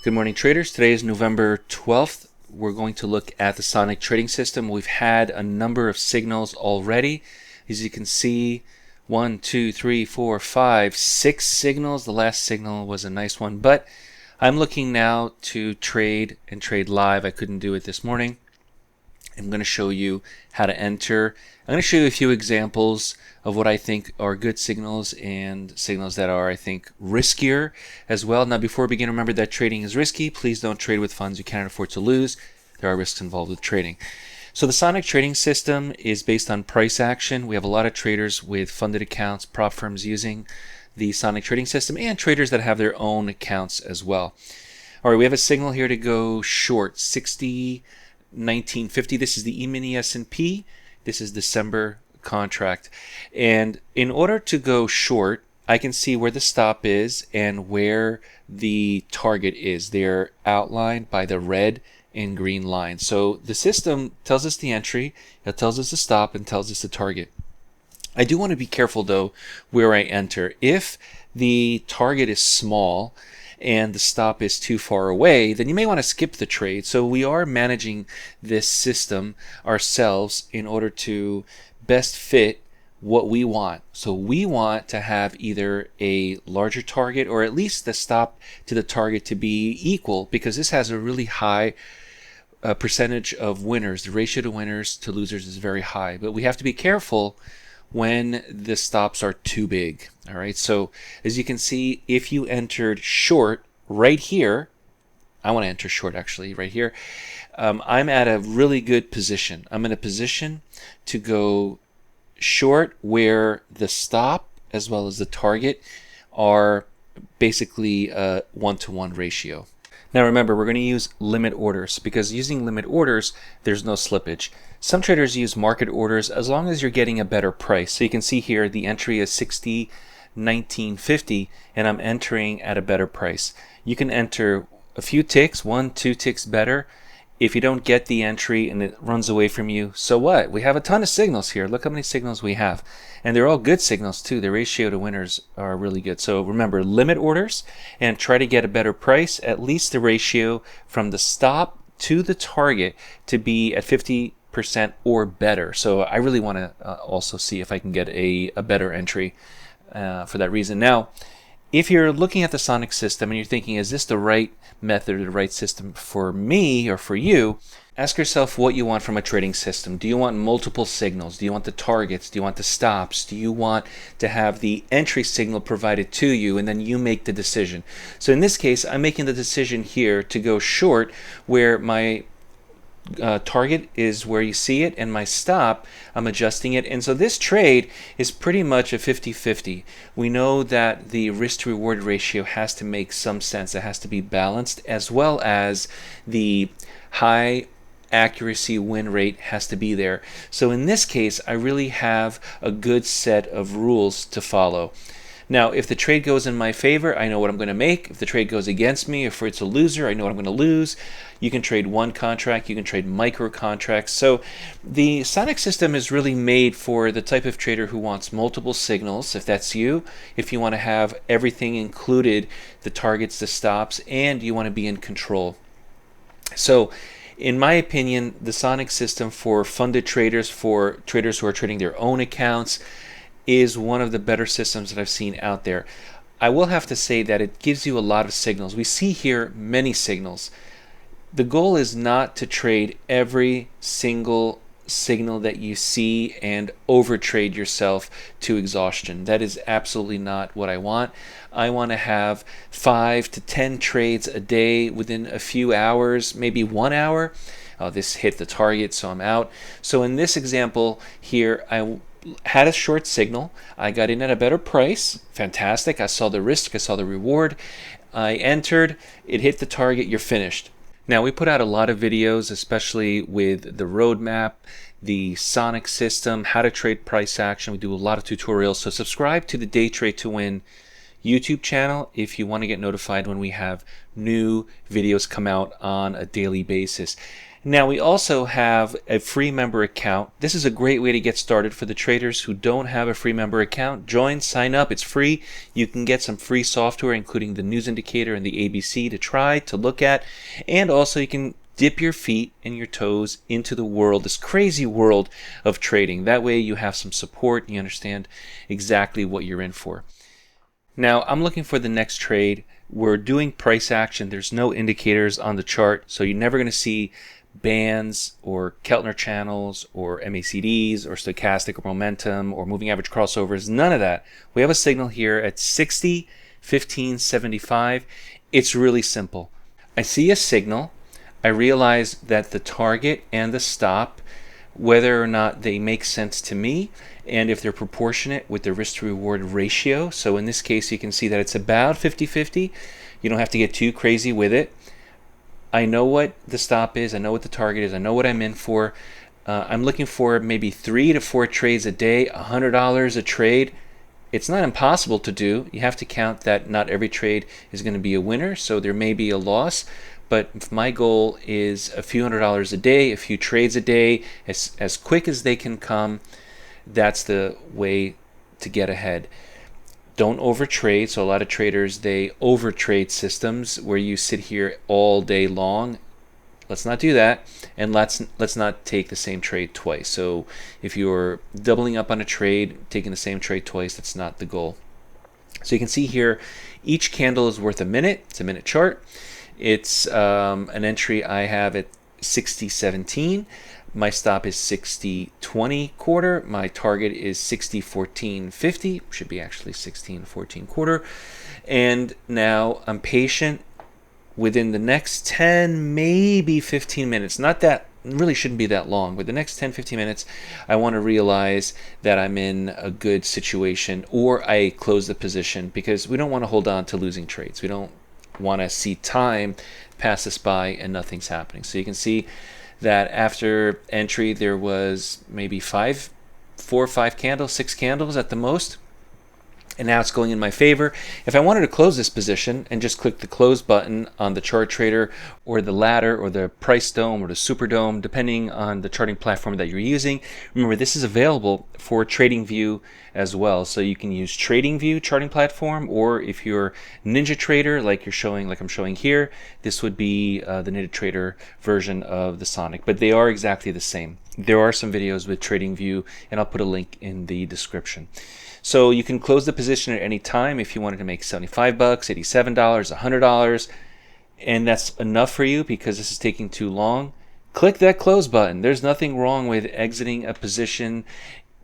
Good morning, traders. Today is November 12th. We're going to look at the Sonic trading system. We've had a number of signals already. As you can see, 1, 2, 3, 4, 5, 6 signals. The last signal was a nice one, but I'm looking now to trade and trade live. I couldn't do it this morning. I'm going to show you how to enter. I'm going to show you a few examples of what I think are good signals and signals that are, I think, riskier as well. Now, before we begin, remember that trading is risky. Please don't trade with funds you cannot afford to lose. There are risks involved with trading. So the Sonic trading system is based on price action. We have a lot of traders with funded accounts, prop firms using the Sonic trading system, and traders that have their own accounts as well. All right, we have a signal here to go short, 1950. This is the E-mini S&P. This is December contract. And in order to go short, I can see where the stop is and where the target is. They're outlined by the red and green line. So the system tells us the entry, it tells us the stop, and tells us the target. I do want to be careful though where I enter. If the target is small and the stop is too far away, then you may want to skip the trade. So we are managing this system ourselves in order to best fit what we want. So we want to have either a larger target or at least the stop to the target to be equal, because this has a really high percentage of winners. The ratio to winners to losers is very high, but we have to be careful when the stops are too big. All right, so as you can see, if you entered short right here, I want to enter short actually right here, I'm at a really good position. I'm in a position to go short where the stop as well as the target are basically a 1-to-1 ratio. Now remember, we're going to use limit orders, because using limit orders, there's no slippage. Some traders use market orders as long as you're getting a better price. So you can see here the entry is 1950, and I'm entering at a better price. You can enter a few ticks, 1, 2 ticks better. If you don't get the entry and it runs away from you, so what? We have a ton of signals here. Look how many signals we have. And they're all good signals too. The ratio to winners are really good. So remember, limit orders and try to get a better price, at least the ratio from the stop to the target to be at 50% or better. So I really want to also see if I can get a better entry for that reason. Now, if you're looking at the Sonic system and you're thinking, is this the right method or the right system for me or for you? Ask yourself what you want from a trading system. Do you want multiple signals? Do you want the targets? Do you want the stops? Do you want to have the entry signal provided to you and then you make the decision? So in this case, I'm making the decision here to go short where my target is where you see it, and my stop, I'm adjusting it. And so this trade is pretty much a 50-50. We know that the risk to reward ratio has to make some sense. It has to be balanced, as well as the high accuracy win rate has to be there. So in this case, I really have a good set of rules to follow. Now, if the trade goes in my favor, I know what I'm going to make. If the trade goes against me, if it's a loser, I know what I'm going to lose. You can trade one contract, you can trade micro contracts. So the Sonic system is really made for the type of trader who wants multiple signals, if that's you, if you want to have everything included, the targets, the stops, and you want to be in control. So in my opinion, the Sonic system for funded traders, for traders who are trading their own accounts, is one of the better systems that I've seen out there. I will have to say that it gives you a lot of signals. We see here many signals. The goal is not to trade every single signal that you see and overtrade yourself to exhaustion. That is absolutely not what I want. I want to have 5 to 10 trades a day within a few hours, maybe 1 hour. This hit the target, so I'm out. So in this example here, I had a short signal. I got in at a better price. Fantastic. I saw the risk. I saw the reward. I entered. It hit the target. You're finished. Now, we put out a lot of videos, especially with the roadmap, the Sonic system, how to trade price action. We do a lot of tutorials. So subscribe to the DayTradeToWin YouTube channel if you want to get notified when we have new videos come out on a daily basis. Now we also have a free member account. This is a great way to get started for the traders who don't have a free member account. Join, sign up, it's free. You can get some free software including the news indicator and the ABC to try, to look at, and also you can dip your feet and your toes into the world, this crazy world of trading. That way you have some support and you understand exactly what you're in for. Now I'm looking for the next trade. We're doing price action. There's no indicators on the chart, so you're never going to see bands or Keltner channels or MACDs or stochastic or momentum or moving average crossovers, none of that. We have a signal here at 60, 15, 75. It's really simple. I see a signal. I realize that the target and the stop, whether or not they make sense to me, and if they're proportionate with the risk to reward ratio. So in this case, you can see that it's about 50-50. You don't have to get too crazy with it. I know what the stop is, I know what the target is, I know what I'm in for. I'm looking for maybe 3 to 4 trades a day, $100 a trade. It's not impossible to do. You have to count that not every trade is going to be a winner, so there may be a loss. But if my goal is a few $100s a day, a few trades a day, as quick as they can come, that's the way to get ahead. Don't overtrade. So a lot of traders, they overtrade systems where you sit here all day long. Let's not do that, and let's not take the same trade twice. So if you're doubling up on a trade, taking the same trade twice, that's not the goal. So you can see here, each candle is worth a minute. It's a minute chart. It's an entry I have at 60.17. My stop is 60.20 quarter. My target is 60.14.50. Should be actually 16.14 quarter. And now I'm patient. Within the next 10, maybe 15 minutes, not that, really shouldn't be that long, but the next 10-15 minutes, I want to realize that I'm in a good situation, or I close the position, because we don't want to hold on to losing trades. We don't want to see time pass us by and nothing's happening. So you can see that after entry there was maybe 4 or 5 candles, 6 candles at the most, and now it's going in my favor. If I wanted to close this position and just click the close button on the chart trader or the ladder or the price dome or the super dome, depending on the charting platform that you're using, remember this is available for TradingView as well. So you can use TradingView charting platform, or if you're NinjaTrader like I'm showing here, this would be the NinjaTrader version of the Sonic, but they are exactly the same. There are some videos with TradingView, and I'll put a link in the description. So you can close the position at any time if you wanted to make $75, $87, $100, and that's enough for you because this is taking too long. Click that close button. There's nothing wrong with exiting a position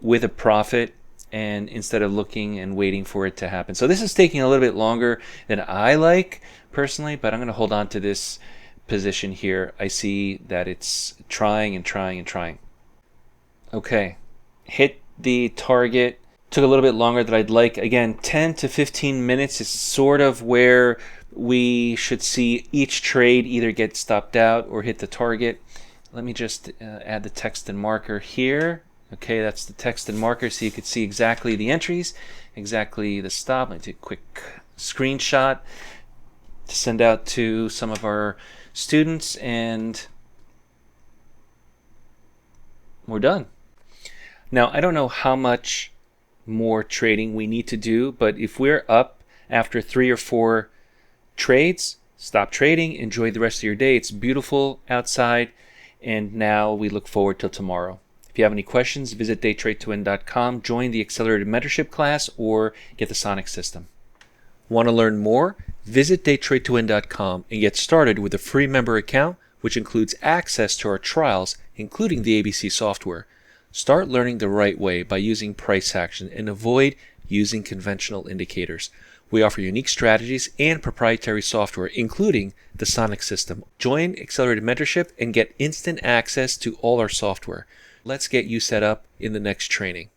with a profit and instead of looking and waiting for it to happen. So this is taking a little bit longer than I like personally, but I'm going to hold on to this position here. I see that it's trying and trying and trying. Okay, hit the target. Took a little bit longer than I'd like. Again, 10 to 15 minutes is sort of where we should see each trade either get stopped out or hit the target. Let me just add the text and marker here. Okay, that's the text and marker, so you could see exactly the entries, exactly the stop. Let me take a quick screenshot to send out to some of our students, and we're done. Now, I don't know how much more trading we need to do, but if we're up after 3 or 4 trades, stop trading, enjoy the rest of your day. It's beautiful outside, and now we look forward till tomorrow. If you have any questions, visit DayTradeToWin.com, join the accelerated mentorship class, or get the Sonic system. Want to learn more? Visit DayTradeToWin.com and get started with a free member account, which includes access to our trials, including the ABC software. Start learning the right way by using price action and avoid using conventional indicators. We offer unique strategies and proprietary software, including the Sonic system. Join Accelerated Mentorship and get instant access to all our software. Let's get you set up in the next training.